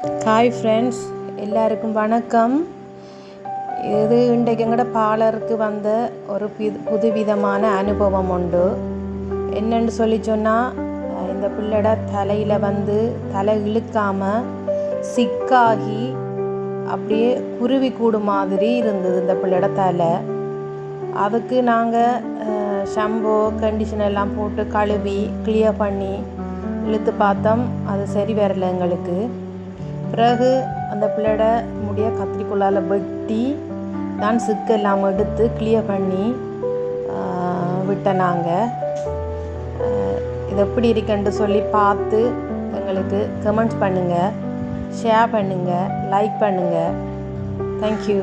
Hi friends, எல்லாருக்கும் வணக்கம். இது இன்றைக்கு எங்கட பார்லருக்கு வந்த ஒரு புதுவிதமான அனுபவம் உண்டு. என்னென்னு சொல்லி சொன்னால், இந்த பிள்ளைட தலையில் தலை இழுக்காமல் சிக்காகி அப்படியே குருவி கூடு மாதிரி இருந்தது இந்த பிள்ளைட தலை. அதுக்கு நாங்கள் ஷாம்போ கண்டிஷனர் எல்லாம் போட்டு கழுவி கிளியர் பண்ணி இழுத்து பார்த்தோம். அது சரி வரல எங்களுக்கு. பிறகு அந்த பிள்ளைட முடிய கத்திரிக்கோளால் வெட்டி தான் சிக்கெல்லாம் எடுத்து கிளியர் பண்ணி விட்டேன். நாங்கள் இது எப்படி இருக்குன்னு சொல்லி பார்த்து எங்களுக்கு கமெண்ட்ஸ் பண்ணுங்கள், ஷேர் பண்ணுங்கள், லைக் பண்ணுங்கள். தேங்க்யூ.